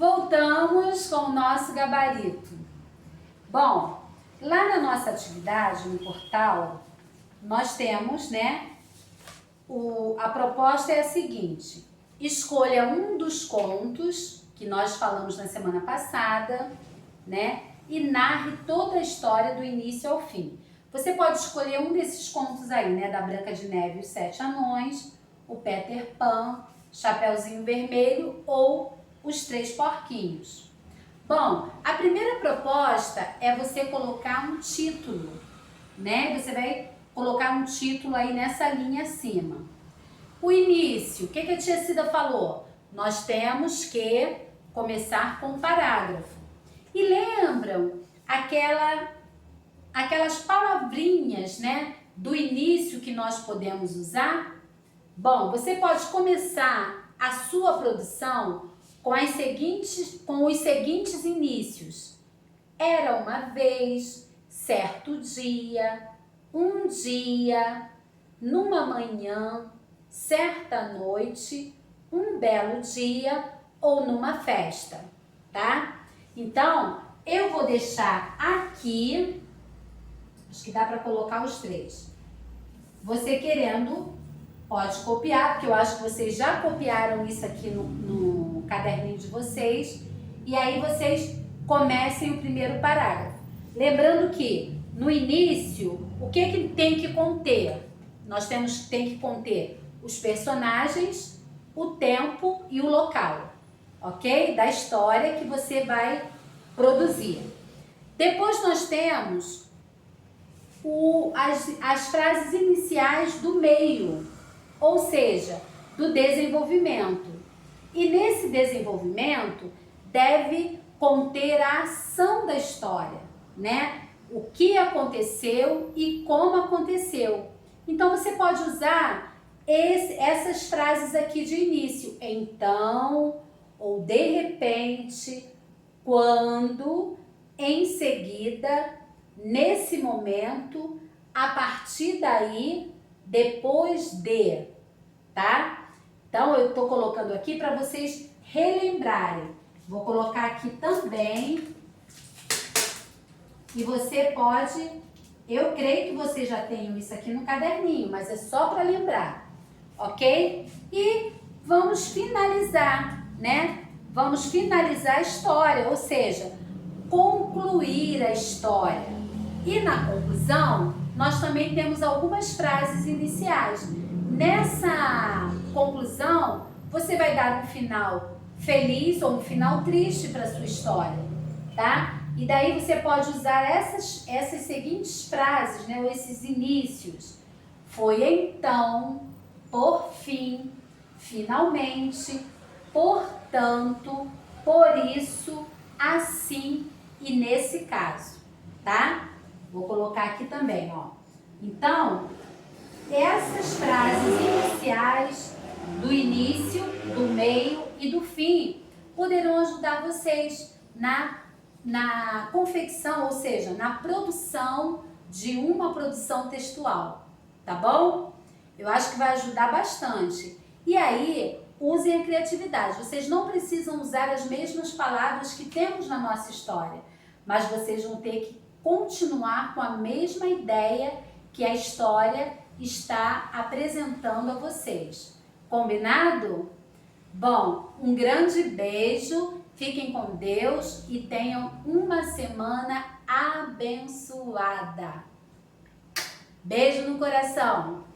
Voltamos com o nosso gabarito. Bom, lá na nossa atividade, no portal, nós temos, a proposta é a seguinte: escolha um dos contos que nós falamos na semana passada, e narre toda a história do início ao fim. Você pode escolher um desses contos aí, da Branca de Neve e os Sete Anões, o Peter Pan, Chapeuzinho Vermelho ou os Três Porquinhos. Bom, a primeira proposta é você colocar um título, Você vai colocar um título aí nessa linha acima. O início, o que a tia Cida falou? Nós temos que começar com um parágrafo. E lembram aquelas palavrinhas, do início que nós podemos usar? Bom, você pode começar a sua produção com os seguintes inícios. Era uma vez, certo dia, um dia, numa manhã, certa noite, um belo dia ou numa festa, tá? Então, eu vou deixar aqui, acho que dá para colocar os três. Você querendo, pode copiar, porque eu acho que vocês já copiaram isso aqui no caderninho de vocês. E aí vocês comecem o primeiro parágrafo. Lembrando que no início, o que tem que conter? Tem que conter os personagens, o tempo e o local, ok? Da história que você vai produzir. Depois nós temos as frases iniciais do meio, ou seja, do desenvolvimento. E nesse desenvolvimento deve conter a ação da história, O que aconteceu e como aconteceu. Então você pode usar essas frases aqui de início. Então, ou de repente, quando, em seguida, nesse momento, a partir daí, depois de, tá? Então, eu tô colocando aqui para vocês relembrarem. Vou colocar aqui também. E você pode, eu creio que você já tem isso aqui no caderninho, mas é só para lembrar, ok? E vamos finalizar, Vamos finalizar a história, ou seja, concluir a história. E na conclusão, nós também temos algumas frases iniciais. Nessa conclusão, você vai dar um final feliz ou um final triste para a sua história, tá? E daí você pode usar essas seguintes frases, ou esses inícios. Foi então, por fim, finalmente, portanto, por isso, assim e nesse caso, tá? Vou colocar aqui também, ó. Então, essas frases iniciais do início, do meio e do fim poderão ajudar vocês na confecção, ou seja, na produção de uma produção textual, tá bom? Eu acho que vai ajudar bastante. E aí, usem a criatividade. Vocês não precisam usar as mesmas palavras que temos na nossa história, mas vocês vão ter que continuar com a mesma ideia que a história está apresentando a vocês. Combinado? Bom, um grande beijo, fiquem com Deus e tenham uma semana abençoada. Beijo no coração!